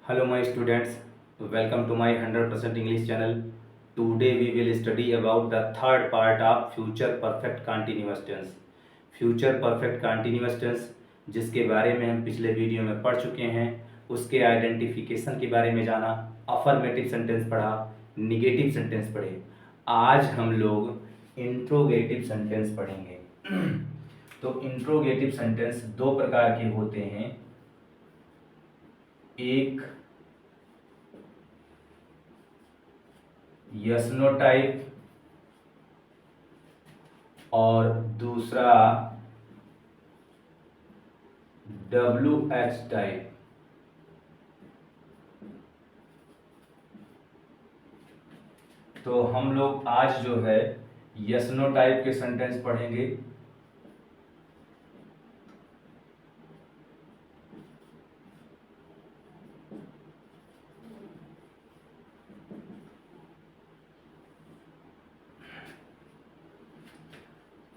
Hello my students, welcome to my 100% English channel. Today we will study about the third part of future perfect continuous tense. Future perfect continuous tense जिसके बारे में हम पिछले video में पढ़ चुके हैं, उसके आइडेंटिफिकेशन के बारे में जाना, अफर्मेटिव सेंटेंस पढ़ा, निगेटिव सेंटेंस पढ़े। आज हम लोग इंट्रोगेटिव सेंटेंस पढ़ेंगे। तो इंट्रोगेटिव सेंटेंस दो प्रकार के होते हैं, एक यस नो टाइप और दूसरा WH टाइप। तो हम लोग आज जो है यस नो टाइप के सेंटेंस पढ़ेंगे।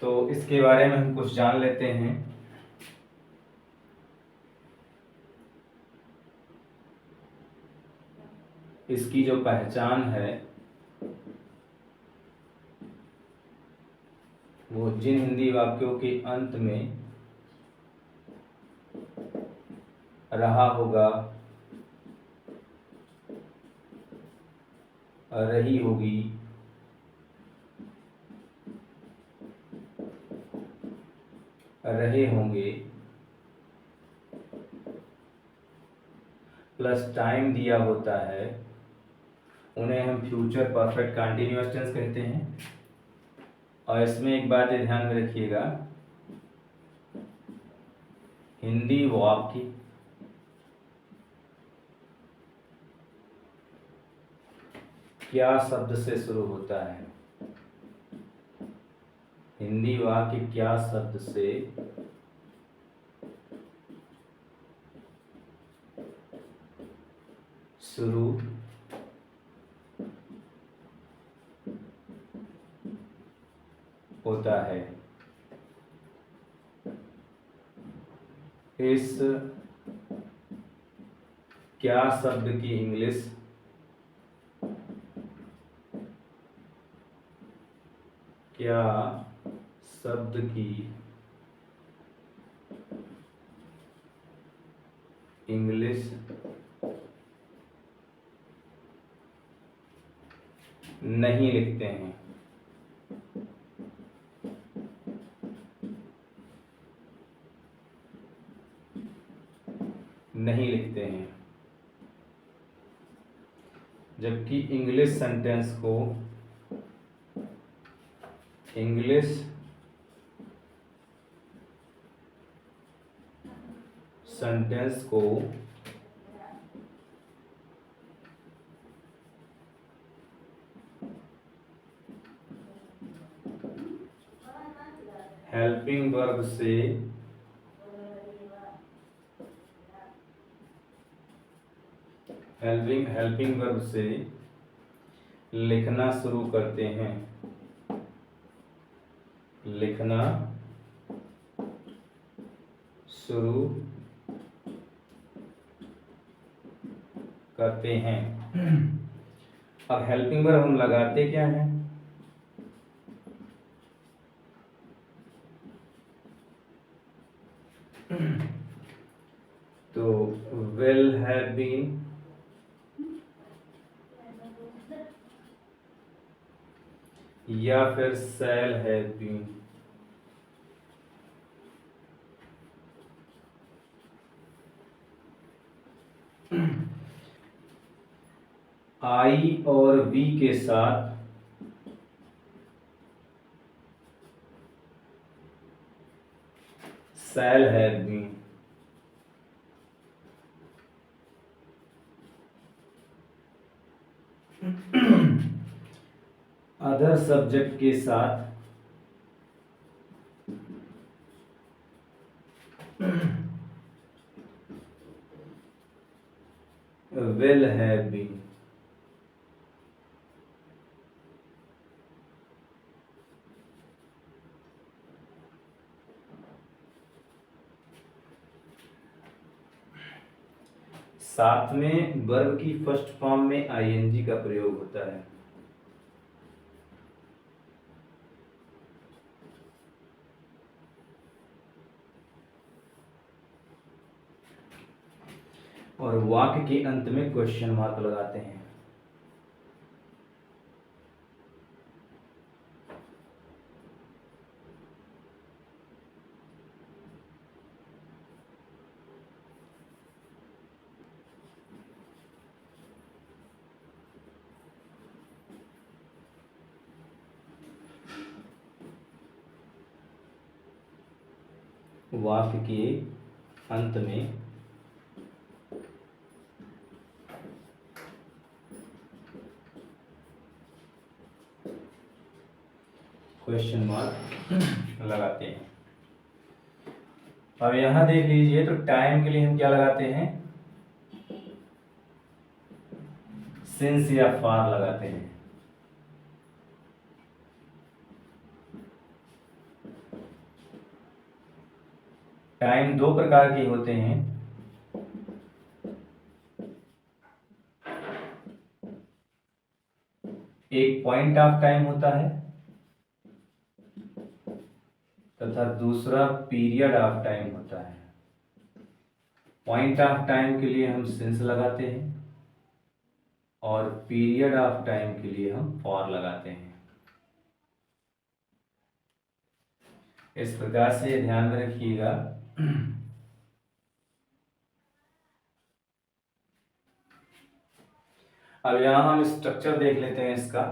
तो इसके बारे में हम कुछ जान लेते हैं। इसकी जो पहचान है वो जिन हिंदी वाक्यों के अंत में रहा होगा, रही होगी, रहे होंगे प्लस टाइम दिया होता है, उन्हें हम फ्यूचर परफेक्ट कंटिन्यूअस टेंस कहते हैं। और इसमें एक बात ध्यान में रखिएगा, हिंदी वाक्य क्या शब्द से शुरू होता है। हिंदी वाक्य क्या शब्द से शुरू होता है। इस क्या शब्द की इंग्लिश क्या शब्द की इंग्लिश नहीं लिखते हैं। नहीं लिखते हैं, जबकि इंग्लिश सेंटेंस को हेल्पिंग वर्ब से लिखना शुरू करते हैं। लिखना शुरू करते हैं। अब हेल्पिंग वर्ब हम लगाते क्या हैं? तो will have been, या फिर shall have been। आई और वी के साथ shall have been। Other subject के साथ will have been। साथ में वर्ब की फर्स्ट फॉर्म में आईएनजी का प्रयोग होता है। और वाक्य के अंत में क्वेश्चन मार्क लगाते हैं। वाक्य के अंत में क्वेश्चन मार्क लगाते हैं। अब यहां देख लीजिए, तो टाइम के लिए हम क्या लगाते हैं? सिंस या फॉर लगाते हैं। टाइम दो प्रकार के होते हैं। एक पॉइंट ऑफ टाइम होता है तथा दूसरा पीरियड ऑफ टाइम होता है। पॉइंट ऑफ टाइम के लिए हम सिंस लगाते हैं और पीरियड ऑफ टाइम के लिए हम फॉर लगाते हैं। इस प्रकार से ध्यान में रखिएगा। अब यहां हम स्ट्रक्चर देख लेते हैं इसका।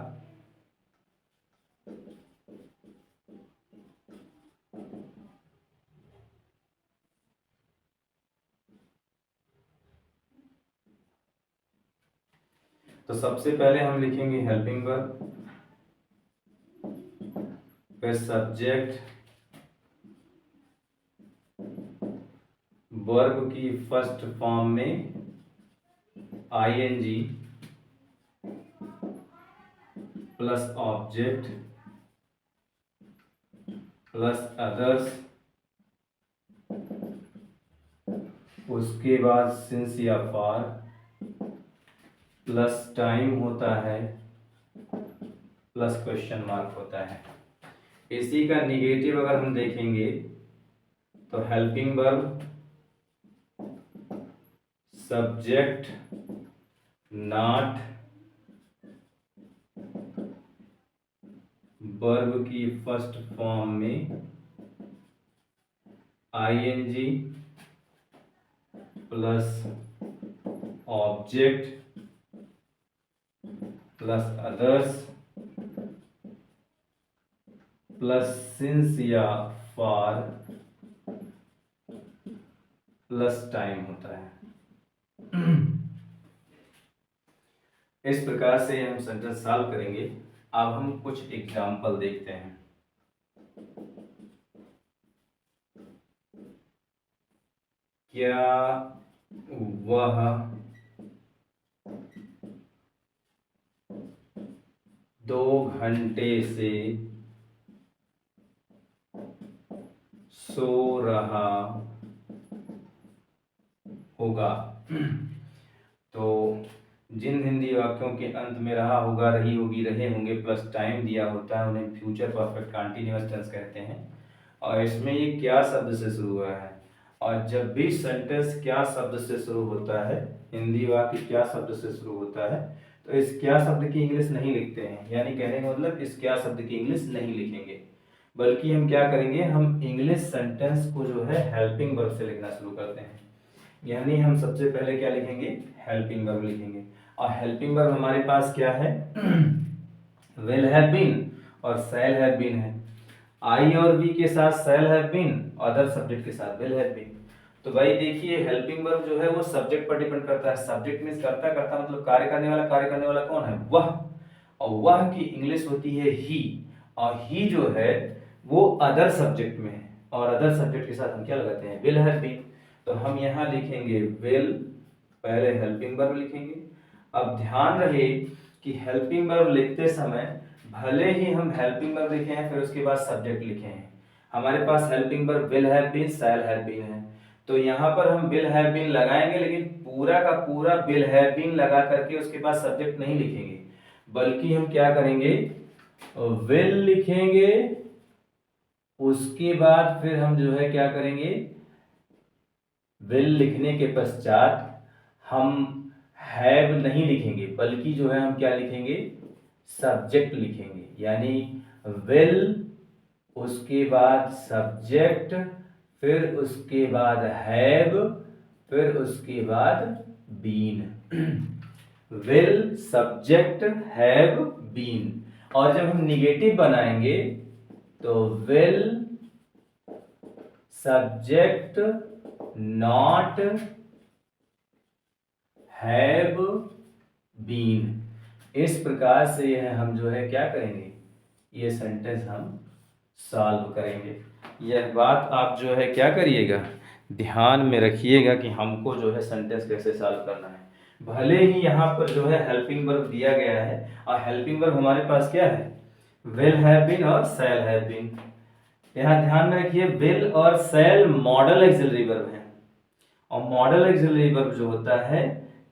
तो सबसे पहले हम लिखेंगे हेल्पिंग वर्ब, फिर सब्जेक्ट, वर्ब की फर्स्ट फॉर्म में ING plus object plus others, उसके बाद सिंस या फॉर प्लस टाइम होता है प्लस क्वेश्चन मार्क होता है। इसी का निगेटिव अगर हम देखेंगे तो helping verb, subject not, verb की फर्स्ट फॉर्म में ING plus object plus others plus since या फॉर प्लस टाइम होता है। इस प्रकार से हम सेंटेंस सॉल्व करेंगे। अब हम कुछ एग्जाम्पल देखते हैं। क्या वह 2 घंटे से सो रहा होगा? तो जिन हिंदी वाक्यों के अंत में रहा होगा, रही होगी, रहे होंगे प्लस टाइम दिया होता है उन्हें फ्यूचर परफेक्ट कंटीन्यूअस टेंस कहते हैं। और इसमें ये क्या शब्द से शुरू हुआ है। और जब भी सेंटेंस क्या शब्द से शुरू होता है, हिंदी वाक्य क्या शब्द से शुरू होता है, तो इस क्या शब्द की इंग्लिश नहीं लिखते हैं। यानी कहने का मतलब इस क्या शब्द की इंग्लिश नहीं लिखेंगे, बल्कि हम क्या करेंगे, हम इंग्लिश सेंटेंस को जो है हेल्पिंग वर्ब से लिखना शुरू करते हैं। यानी हम सबसे पहले क्या लिखेंगे, हेल्पिंग वर्ब लिखेंगे। और हेल्पिंग वर्ब हमारे पास क्या है, विल हैव बीन और शैल हैव बीन है। आई और बी के साथ shall have been, other subject के साथ विल हैव बीन। तो भाई देखिए, हेल्पिंग वर्ब जो है वो सब्जेक्ट पर डिपेंड करता है। सब्जेक्ट मींस करता करता मतलब कार्य करने वाला। कार्य करने वाला कौन है, वह। और वह की इंग्लिश होती है ही। और ही जो है वो अदर सब्जेक्ट में है। और अदर सब्जेक्ट के साथ हम क्या लगाते हैं, विल हैव बीन। तो हम यहाँ लिखेंगे विल, पहले हेल्पिंग वर्ब लिखेंगे। अब ध्यान रहे कि हेल्पिंग वर्ब लिखते समय भले ही हम हेल्पिंग वर्ब लिखे हैं फिर उसके बाद सब्जेक्ट लिखे हैं, हमारे पास helping verb will have been, shall have been है। तो यहाँ पर हम विल हैव बीन लगाएंगे, लेकिन पूरा का पूरा विल हैव बीन लगा करके उसके बाद सब्जेक्ट नहीं लिखेंगे, बल्कि हम क्या करेंगे, विल लिखेंगे। उसके बाद फिर हम जो है क्या करेंगे, विल लिखने के पश्चात हम हैव नहीं लिखेंगे, बल्कि जो है हम क्या लिखेंगे, सब्जेक्ट लिखेंगे। यानी विल, उसके बाद सब्जेक्ट, फिर उसके बाद हैव, फिर उसके बाद been. Will, subject, have, been. और जब हम निगेटिव बनाएंगे तो will, subject, not, have, been. इस प्रकार से यह हम जो है क्या करेंगे, ये सेंटेंस हम सॉल्व करेंगे। यह बात आप जो है क्या करिएगा, ध्यान में रखिएगा कि हमको जो है सेंटेंस कैसे सॉल्व करना है। भले ही यहाँ पर जो है हेल्पिंग वर्ब दिया गया है, और हेल्पिंग वर्ब हमारे पास क्या है, विल हैव बीन और शैल हैव बीन। यहाँ ध्यान में रखिए, विल और शैल मॉडल एक्सिलरी वर्ब है, और मॉडल एक्सिलरी वर्ब जो होता है,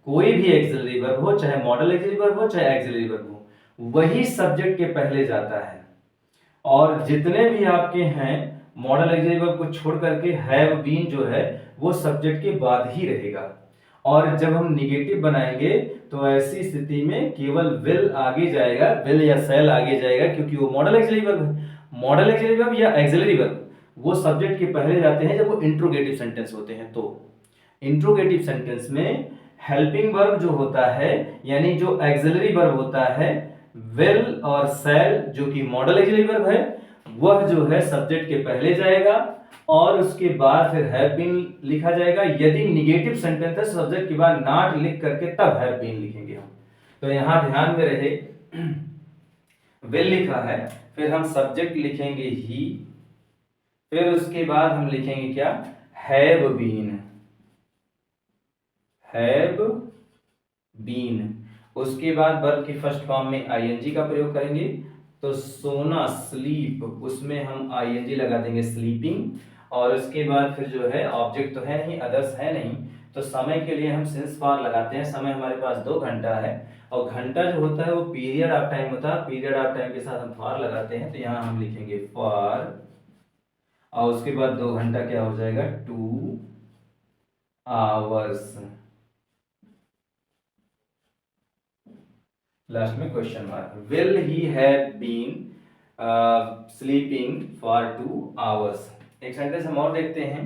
कोई भी एक्सिलरी वर्ब हो, चाहे मॉडल एक्सिलरी वर्ब हो चाहे एक्सिलरी वर्ब हो, वही सब्जेक्ट के पहले जाता है। और जितने भी आपके हैं मॉडल एक्सिलरी वर्ब को छोड़ करके हैव बीन जो है वो सब्जेक्ट के बाद ही रहेगा। और जब हम निगेटिव बनाएंगे तो ऐसी स्थिति में केवल विल आगे जाएगा, विल या शैल आगे जाएगा, क्योंकि वो मॉडल एक्सिलरी वर्ब है। मॉडल एक्सिलरी वर्ब या एक्सिलरी वर्ब वो सब्जेक्ट के पहले जाते हैं जब वो इंट्रोगेटिव सेंटेंस होते हैं। तो इंट्रोगेटिव सेंटेंस में हेल्पिंग वर्ब जो होता है, यानी जो एक्सिलरी वर्ब होता है, विल और शैल जो कि मॉडल एक्सिलरी वर्ब है, वह जो है सब्जेक्ट के पहले जाएगा और उसके बाद फिर हैव बीन लिखा जाएगा। यदि निगेटिव सेंटेंस है सब्जेक्ट के बाद नॉट लिख करके तब हैव बीन लिखेंगे हम। तो यहां ध्यान में रहे, विल लिखा है, फिर हम सब्जेक्ट लिखेंगे ही, फिर उसके बाद हम लिखेंगे क्या, हैव बीन, हैव बीन। उसके बाद वर्ब की फर्स्ट फॉर्म में आईएनजी का प्रयोग करेंगे। तो सोना, स्लीप, उसमें हम आईएनजी लगा देंगे, स्लीपिंग। और उसके बाद फिर जो है ऑब्जेक्ट तो है नहीं, अदर्स है नहीं, तो समय के लिए हम सिंस फॉर लगाते हैं। समय हमारे पास 2 घंटा है, और घंटा जो होता है वो पीरियड ऑफ टाइम होता है, पीरियड ऑफ टाइम के साथ हम फॉर लगाते हैं। तो यहाँ हम लिखेंगे फॉर, और उसके बाद 2 घंटा क्या हो जाएगा, 2 आवर्स। लास्ट में question mark. Will he have been sleeping for 2 hours. एक सेंटेंस हम और देखते हैं,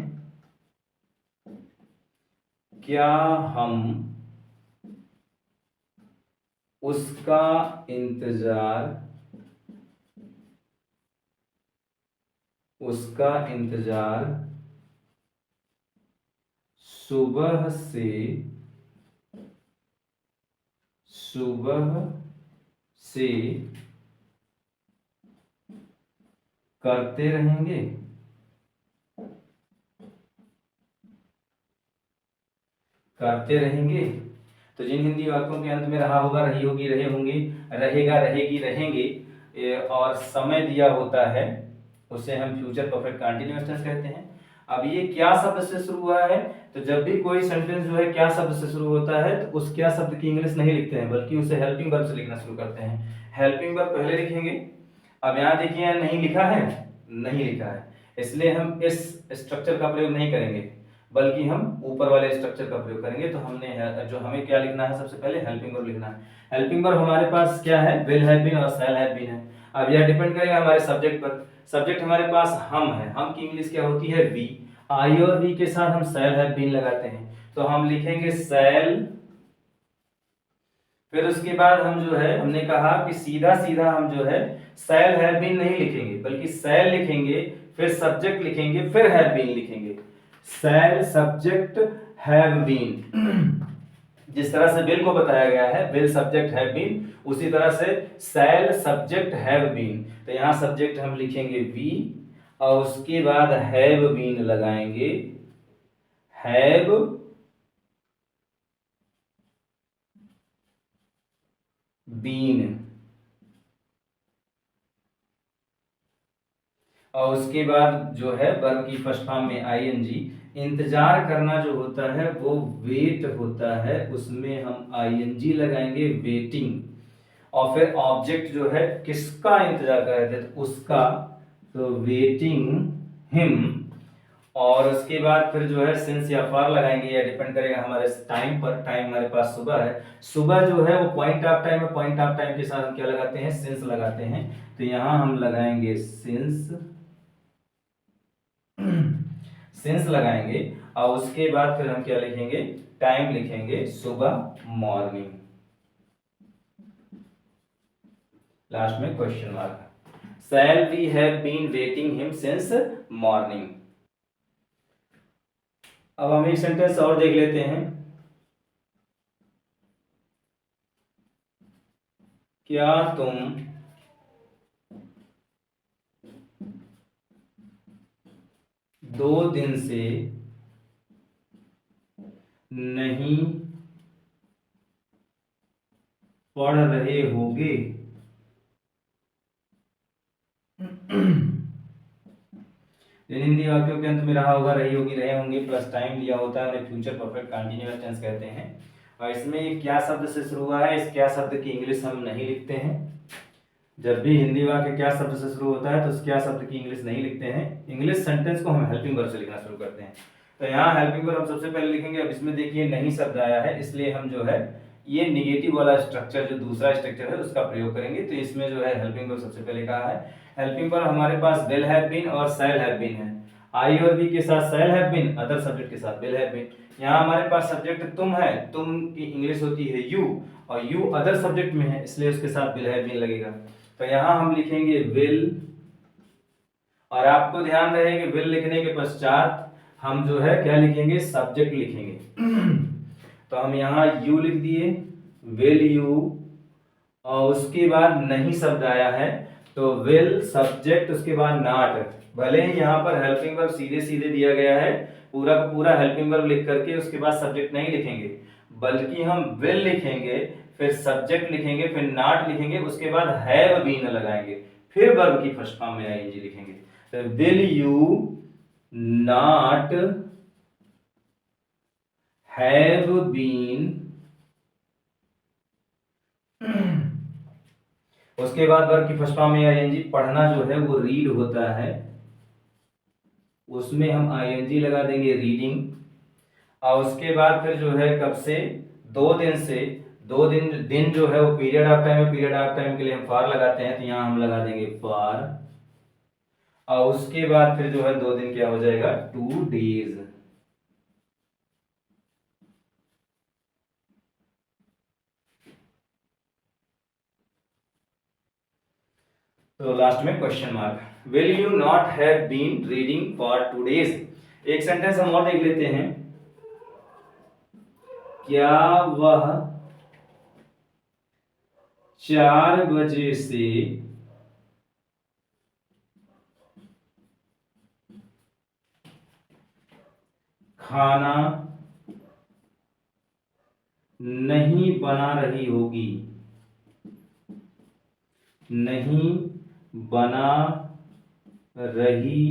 क्या हम उसका इंतजार सुबह से करते रहेंगे। तो जिन हिंदी वाक्यों के अंत में रहा होगा, रही होगी, रहे होंगे, रहेगा, रहेगी, रहेंगे और समय दिया होता है, उसे हम फ्यूचर परफेक्ट कंटीन्यूअस टेंस कहते हैं। अब ये क्या शब्द से शुरू हुआ है, तो जब भी कोई सेंटेंस जो है क्या शब्द से शुरू होता है तो उस क्या शब्द की इंग्लिश नहीं लिखते हैं, बल्कि उसे हेल्पिंग वर्ब से लिखना शुरू करते हैं। हेल्पिंग वर्ब पहले लिखेंगे। अब यहाँ देखिए, नहीं लिखा है, नहीं लिखा है, इसलिए हम इस स्ट्रक्चर का प्रयोग नहीं करेंगे, बल्कि हम ऊपर वाले स्ट्रक्चर का प्रयोग करेंगे। तो हमने जो हमें क्या लिखना है, सबसे पहले हेल्पिंग वर्ब लिखना है। हेल्पिंग वर्ब हमारे पास क्या है, विल हैव बीन और शैल हैव बीन है। अब यह डिपेंड करेगा हमारे सब्जेक्ट पर। सब्जेक्ट हमारे पास हम है, हम की इंग्लिश क्या होती है, वी। आई और वी के साथ हम शैल हैव बीन लगाते हैं, तो हम लिखेंगे शैल। फिर उसके बाद हम जो है, हमने कहा कि सीधा सीधा हम जो है शैल हैव बीन नहीं लिखेंगे, बल्कि शैल लिखेंगे, फिर सब्जेक्ट लिखेंगे, फिर हैव बीन लिखेंगे। शैल, सब्जेक्ट, हैव बीन। जिस तरह से विल को बताया गया है, विल सब्जेक्ट हैव बीन, उसी तरह से शैल सब्जेक्ट हैव बीन। तो यहां सब्जेक्ट हम लिखेंगे वी, और उसके बाद हैव बीन लगाएंगे, हैव बीन। और उसके बाद जो है वर्ब की फर्स्ट फॉर्म में आईएनजी। इंतजार करना जो होता है वो वेट होता है, उसमें हम आईएनजी लगाएंगे, वेटिंग। और फिर ऑब्जेक्ट जो है किसका इंतजार कर रहे थे, तो उसका, तो वेटिंग हिम। और उसके बाद फिर जो है सिंस या फॉर लगाएंगे, या डिपेंड करेगा हमारे टाइम पर। टाइम हमारे पास सुबह है, सुबह जो है वो पॉइंट ऑफ टाइम है, पॉइंट ऑफ टाइम के साथ हम क्या लगाते हैं, सिंस लगाते हैं। तो यहां हम लगाएंगे सिंस, सिंस लगाएंगे। और उसके बाद फिर हम क्या लिखेंगे, टाइम लिखेंगे, सुबह, मॉर्निंग। लास्ट में question mark. Shall we have been waiting him since morning? अब हम एक सेंटेंस और देख लेते हैं। क्या तुम दो दिन से नहीं पढ़ रहे होगे? हिंदी वाक्यों के अंत में रहा होगा, रही होगी, रहे होंगे प्लस टाइम लिया होता है, उन्हें फ्यूचर परफेक्ट कंटीन्यूअस टेंस कहते हैं। और इसमें क्या शब्द से शुरू हुआ है, इस क्या शब्द की इंग्लिश हम नहीं लिखते हैं। जब भी हिंदी वाक्य क्या शब्द से शुरू होता है तो उस क्या शब्द की इंग्लिश नहीं लिखते हैं। इंग्लिश सेंटेंस को हम हेल्पिंग वर्ब से लिखना शुरू करते हैं। तो यहाँ हेल्पिंग वर्ब हम सबसे पहले लिखेंगे। अब इसमें देखिए नहीं शब्द आया है, इसलिए हम जो है ये निगेटिव वाला स्ट्रक्चर, जो दूसरा स्ट्रक्चर है उसका प्रयोग करेंगे। तो इसमें जो है हेल्पिंग वर्ब सबसे पहले कहा है। हेल्पिंग वर्ब हमारे पास विल हैव बीन और शैल हैव बीन है। आई और बी के साथ shall have been, other subject के साथ विल हैव बीन। यहाँ हमारे पास सब्जेक्ट तुम है, तुम की इंग्लिश होती है यू, और यू अदर सब्जेक्ट में है, इसलिए उसके साथ विल हैव बीन लगेगा। तो यहां हम लिखेंगे विल, और आपको ध्यान रहे कि विल लिखने के पश्चात हम जो है क्या लिखेंगे, सब्जेक्ट लिखेंगे। तो हम यहाँ यू लिख दिए, विल यू, और उसके बाद नहीं शब्द आया है तो विल सब्जेक्ट, उसके बाद नॉट। भले ही यहाँ पर हेल्पिंग वर्ब सीधे सीधे दिया गया है, पूरा का पूरा हेल्पिंग वर्ब लिख करके उसके बाद सब्जेक्ट नहीं लिखेंगे, बल्कि हम विल लिखेंगे, फिर सब्जेक्ट लिखेंगे, फिर नॉट लिखेंगे, उसके बाद हैव बीन लगाएंगे, फिर वर्ब की फर्स्ट फॉर्म में आईएनजी लिखेंगे। तो will you not have been, उसके बाद वर्ब की फर्स्ट फॉर्म में आईएनजी। पढ़ना जो है वो रीड होता है, उसमें हम आईएनजी लगा देंगे, रीडिंग। और उसके बाद फिर जो है कब से, दो दिन से, दो दिन, दिन जो है वो पीरियड ऑफ टाइम है, पीरियड ऑफ टाइम के लिए हम फॉर लगाते हैं, तो यहाँ हम लगा देंगे फॉर। और उसके बाद फिर जो है दो दिन क्या हो जाएगा, 2 डेज। तो लास्ट में question mark. Will you not have been reading for 2 days? एक सेंटेंस हम और देख लेते हैं। क्या वह 4 बजे से खाना नहीं बना रही होगी? नहीं बना रही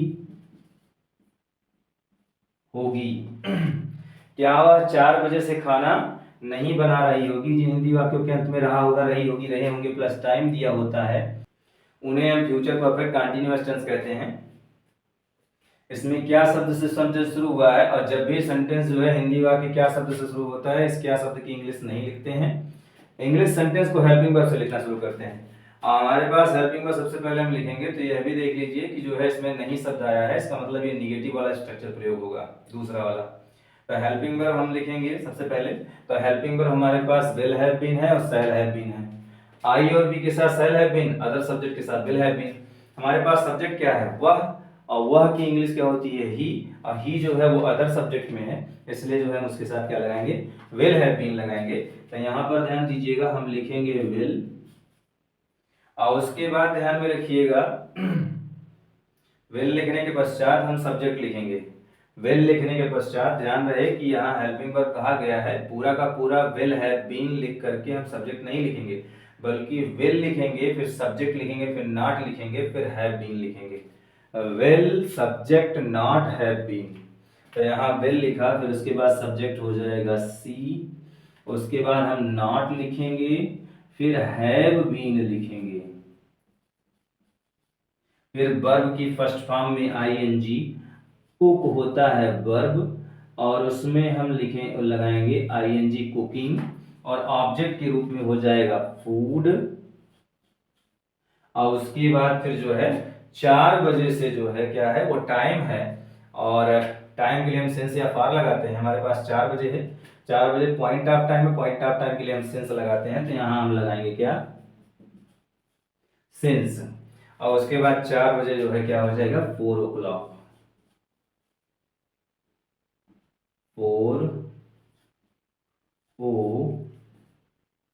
होगी। क्या वह 4 बजे से खाना नहीं बना रही होगी? जी हिंदी वाक्यों के अंत में रहा होगा, रही होगी, रहे होंगे प्लस टाइम दिया होता है, उन्हें हम फ्यूचर परफेक्ट कंटीन्यूअस टेंस कहते हैं। इसमें क्या शब्द से सेंटेंस शुरू हुआ है, और जब भी सेंटेंस जो है हिंदी वाक्य क्या शब्द से शुरू होता है, इस क्या शब्द की इंग्लिश नहीं लिखते हैं। इंग्लिश सेंटेंस को हेल्पिंग वर्ब से लिखना शुरू करते हैं। हमारे पास हेल्पिंग वर्ब सबसे पहले हम लिखेंगे, तो यह भी देख लीजिए कि जो है इसमें नहीं शब्द आया है, इसका मतलब ये निगेटिव वाला स्ट्रक्चर प्रयोग होगा, दूसरा वाला। तो हेल्पिंग वर्ब हम लिखेंगे सबसे पहले। तो हेल्पिंग वर्ब हमारे पास विल हैव बीन है और शैल हैव बीन है। आई और बी के साथ shall have been, other subject के साथ विल हैव बीन। हमारे पास सब्जेक्ट क्या है, वह, और वह की इंग्लिश क्या होती है, ही, और ही जो है वो अदर सब्जेक्ट में है, इसलिए जो है हम उसके साथ क्या लगाएंगे, विल हैव बीन लगाएंगे। तो यहाँ पर ध्यान दीजिएगा, हम लिखेंगे विल, और उसके बाद ध्यान में रखिएगा विल लिखने के पश्चात हम सब्जेक्ट लिखेंगे। विल लिखने के पश्चात ध्यान रहे कि यहाँ हेल्पिंग वर्ब कहा गया है, पूरा का पूरा विल हैव बीन लिख करके हम सब्जेक्ट नहीं लिखेंगे, बल्कि विल लिखेंगे, फिर सब्जेक्ट लिखेंगे, फिर नॉट लिखेंगे, फिर हैव बीन लिखेंगे। Will subject not have been, तो यहाँ विल लिखा, फिर उसके बाद सब्जेक्ट हो जाएगा सी, उसके बाद हम नॉट लिखेंगे, फिर हैव बीन लिखेंगे, फिर वर्ब की फर्स्ट फॉर्म में आईएनजी, कुक होता है वर्ब, और उसमें हम लिखें लगाएंगे आईएनजी कुकिंग, और ऑब्जेक्ट के रूप में हो जाएगा फूड, और उसके बाद फिर जो है 4 बजे से जो है क्या है वो टाइम है, और टाइम के लिए हम सेंस या फार लगाते हैं, हमारे पास 4 बजे है, 4 बजे पॉइंट ऑफ टाइम है, पॉइंट ऑफ टाइम के लिए हम सेंस लगाते हैं, तो यहाँ हम लगाएंगे क्या, सेंस, और उसके बाद 4 बजे जो है क्या हो जाएगा 4 o'clock, 4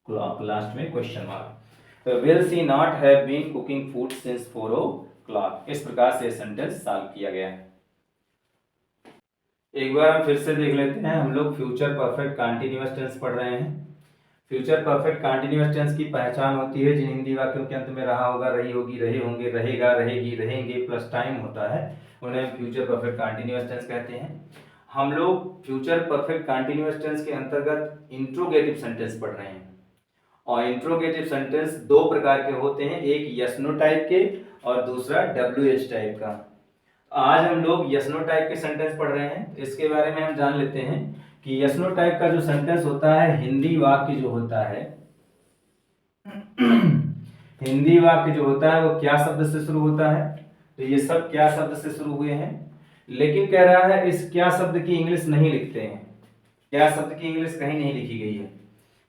o'clock, लास्ट में क्वेश्चन मार्क। तो will she not have been cooking food since 4 o'clock, इस प्रकार से सेंटेंस सॉल्व किया गया है। एक बार हम फिर से देख लेते हैं, हम लोग फ्यूचर परफेक्ट कंटीन्यूअस टेंस पढ़ रहे हैं। फ्यूचर परफेक्ट कंटीन्यूअस टेंस की पहचान होती है जिन हिंदी वाक्यों के अंत में रहा होगा, रही होगी, रहे होंगे, रहेगा, रहेगी, रहेंगे प्लस टाइम होता है, उन्हें फ्यूचर परफेक्ट कंटीन्यूअस टेंस कहते हैं। हम लोग फ्यूचर परफेक्ट कंटीन्यूअस टेंस के अंतर्गत इंट्रोगेटिव सेंटेंस पढ़ रहे हैं, और इंट्रोगेटिव सेंटेंस 2 प्रकार के होते हैं, एक यस नो टाइप के और दूसरा WH टाइप का। आज हम लोग यस नो टाइप के सेंटेंस पढ़ रहे हैं, इसके बारे में हम जान लेते हैं कि यस नो टाइप का जो सेंटेंस होता है, हिंदी वाक्य जो होता है हिंदी वाक्य जो होता है वो क्या शब्द से शुरू होता है, तो ये सब क्या शब्द से शुरू हुए हैं, लेकिन कह रहा है इस क्या शब्द की इंग्लिश नहीं लिखते हैं, क्या शब्द की इंग्लिश कहीं नहीं लिखी गई है।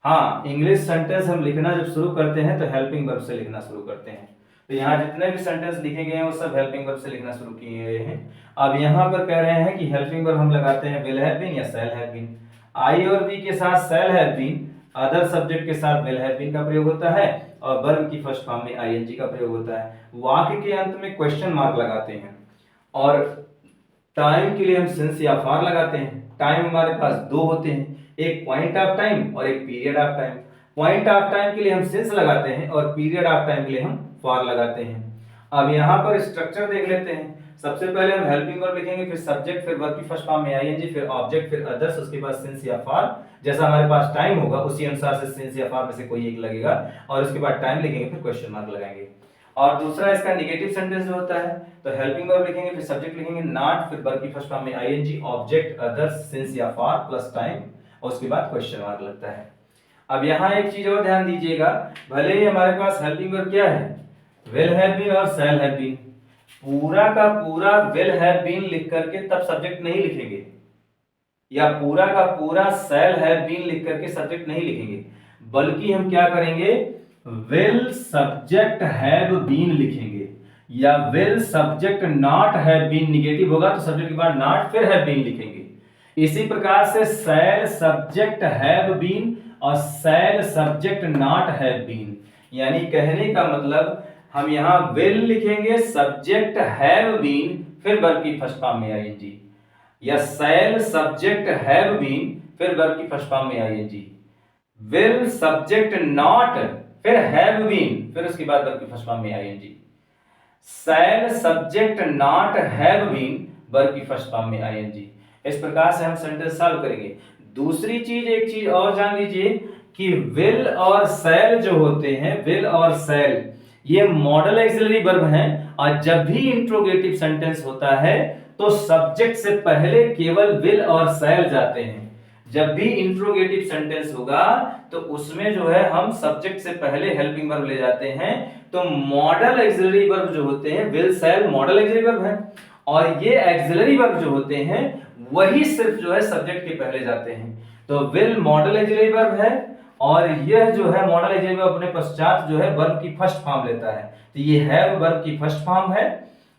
हाँ, इंग्लिश सेंटेंस हम लिखना जब शुरू करते हैं तो हेल्पिंग वर्ब से लिखना शुरू करते हैं, तो यहाँ जितने भी सेंटेंस लिखे गए हैं वो सब हेल्पिंग वर्ब से लिखना शुरू किए गए हैं। अब यहाँ पर कह रहे हैं कि हेल्पिंग वर्ब हम लगाते हैं विल हैव बीन या शैल हैव बीन। आई और बी के साथ shall have been, other subject के साथ विल हैव बीन का प्रयोग होता है, और वर्ब की फर्स्ट फॉर्म में आईएनजी का प्रयोग होता है। वाक्य के अंत में क्वेश्चन मार्क लगाते हैं, और टाइम के लिए हम सिंस या फॉर लगाते हैं। टाइम हमारे पास 2 होते हैं, एक पॉइंट ऑफ टाइम और एक period of time. Point of time के लिए हम सिंस लगाते हैं और पीरियड ऑफ टाइम के लिए हम फॉर लगाते हैं। अब यहाँ पर स्ट्रक्चर देख लेते हैं। सबसे पहले हम हेल्पिंग वर्ब लिखेंगे, फिर सब्जेक्ट, फिर वर्ब की फर्स्ट फॉर्म में आईएनजी, फिर ऑब्जेक्ट, फिर अदर्स, उसके बाद सिंस या फॉर। जैसा हमारे पास टाइम होगा उसी अनुसार से सिंस या फॉर में से कोई एक लगेगा, और उसके बाद टाइम लिखेंगे, फिर क्वेश्चन मार्क लगाएंगे। और दूसरा इसका नेगेटिव सेंटेंस जो होता है, तो हेल्पिंग वर्ब लिखेंगे, फिर सब्जेक्ट लिखेंगे नॉट, फिर वर्ब की फर्स्ट फॉर्म में आईएनजी, ऑब्जेक्ट, अदर्स, सिंस या फॉर प्लस टाइम, और उसके बाद क्वेश्चन मार्क लगता है। अब यहाँ एक चीज और ध्यान दीजिएगा, भले ही हमारे पास हेल्पिंग वर्ब क्या है, विल हैव बीन और शैल हैव बीन, पूरा का पूरा विल हैव बीन लिख करके तब सब्जेक्ट नहीं लिखेंगे, या पूरा का पूरा शैल हैव बीन लिख करके सब्जेक्ट नहीं लिखेंगे, बल्कि हम क्या करेंगे, विल सब्जेक्ट हैव बीन लिखेंगे, या will subject not have been, negative होगा तो सब्जेक्ट के बाद नॉट फिर हैव बीन लिखेंगे। इसी प्रकार से शैल सब्जेक्ट हैव बीन और shall subject not have been, यानी कहने का मतलब हम यहाँ विल लिखेंगे, सब्जेक्ट हैव बीन, फिर वर्ब की फर्स्ट फॉर्म में आईएनजी, या शैल सब्जेक्ट हैव बीन, फिर वर्ब की फर्स्ट फॉर्म में आईएनजी, विल सब्जेक्ट नॉट, फिर हैव बीन, फिर उसके बाद वर्ब की फर्स्ट फॉर्म में ING, shall subject not have been, verb की फर्स्ट फॉर्म में आईएनजी। इस प्रकार से हम सेंटेंस सॉल्व करेंगे। दूसरी चीज, एक चीज और जान लीजिए कि विल और शैल जो होते हैं, विल और शैल ये मॉडल एक्सिलरी वर्ब हैं, और जब भी इंट्रोगेटिव सेंटेंस होता है तो सब्जेक्ट से पहले केवल विल और शैल जाते हैं। जब भी इंट्रोगेटिव सेंटेंस होगा तो उसमें जो है हम सब्जेक्ट से पहले हेल्पिंग वर्ब ले जाते हैं। तो मॉडल एक्सिलरी वर्ब जो होते हैं, will shell model axillary verb है, और ये एक्सिलरी वर्ब जो होते हैं वही सिर्फ जो है सब्जेक्ट के पहले जाते हैं। तो विल मॉडल एक्सिलरी वर्ब है, और यह जो है मॉडल एक्सिलरी वर्ब अपने पश्चात जो है वर्ब की फर्स्ट फॉर्म लेता है, तो ये हैव वर्ब की फर्स्ट फॉर्म है,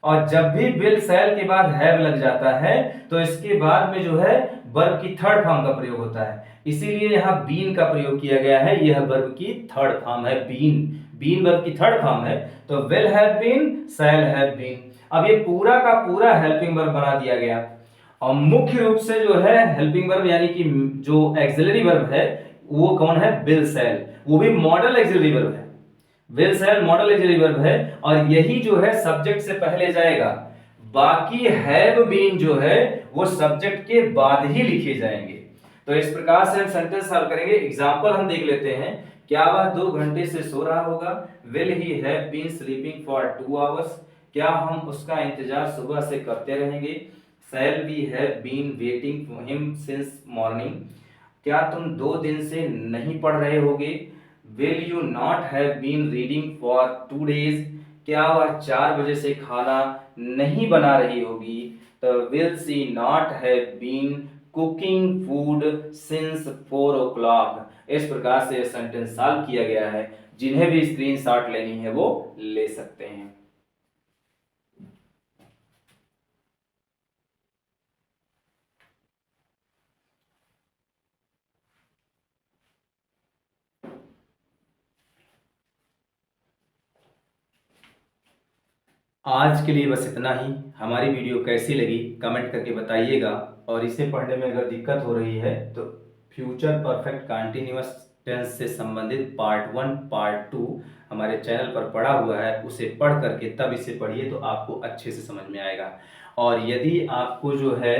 और जब भी विल शैल के बाद हैव लग जाता है तो इसके बाद में जो है वर्ब की थर्ड फॉर्म का प्रयोग होता है, इसीलिए यहाँ बीन का प्रयोग किया गया है। यह वर्ब की थर्ड फॉर्म है, बीन, बीन वर्ब की थर्ड फॉर्म है, तो will have been, shall have been. अब ये पूरा का पूरा हेल्पिंग वर्ब बना दिया गया, और मुख्य रूप से जो है हेल्पिंग वर्ब यानी कि जो एक्सिलरी वर्ब है वो कौन है, विल शैल, वो भी मॉडल एक्सिलरी वर्ब है। Will shell model axillary verb है, और यही जो है सब्जेक्ट से पहले जाएगा। बाकी हैव बीन जो है वो सब्जेक्ट के बाद ही लिखे जाएंगे। तो इस प्रकार से हम सेंटेंस सॉल्व करेंगे। एग्जांपल हम देख लेते हैं। क्या वह 2 घंटे से सो रहा होगा? Will he have been sleeping for 2 hours? क्या हम उसका इंतजार सुबह से करते रहेंगे? Shall we have been waiting for him since morning? क्या तुम 2 दिन से नहीं पढ़ रहे होगे? Will you not have been reading for 2 days? क्या वह 4 बजे से खाना नहीं बना रही होगी? तो will she not have been cooking food since 4 o'clock? इस प्रकार से सेंटेंस सॉल्व किया गया है। जिन्हें भी स्क्रीनशॉट लेनी है वो ले सकते हैं। आज के लिए बस इतना ही। हमारी वीडियो कैसी लगी कमेंट करके बताइएगा। और इसे पढ़ने में अगर दिक्कत हो रही है तो फ्यूचर परफेक्ट कंटिन्यूअस टेंस से संबंधित पार्ट 1 पार्ट 2 हमारे चैनल पर पड़ा हुआ है। उसे पढ़ करके तब इसे पढ़िए तो आपको अच्छे से समझ में आएगा। और यदि आपको जो है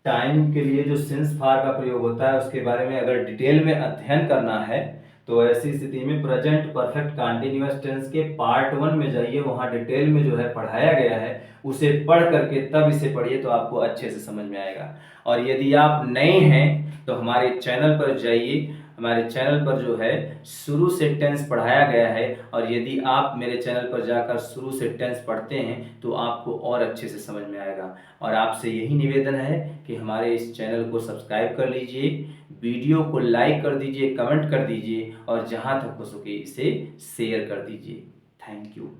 टाइम के लिए जो सिंस फार का प्रयोग होता है उसके बारे में अगर डिटेल में अध्ययन करना है तो ऐसी स्थिति में प्रेजेंट परफेक्ट कंटीन्यूअस टेंस के पार्ट 1 में जाइए। वहां डिटेल में जो है पढ़ाया गया है। उसे पढ़ करके तब इसे पढ़िए तो आपको अच्छे से समझ में आएगा। और यदि आप नए हैं तो हमारे चैनल पर जाइए। हमारे चैनल पर जो है शुरू से टेंस पढ़ाया गया है। और यदि आप मेरे चैनल पर जाकर शुरू से टेंस पढ़ते हैं तो आपको और अच्छे से समझ में आएगा। और आपसे यही निवेदन है कि हमारे इस चैनल को सब्सक्राइब कर लीजिए, वीडियो को लाइक कर दीजिए, कमेंट कर दीजिए और जहाँ तक हो सके इसे शेयर कर दीजिए। Thank you.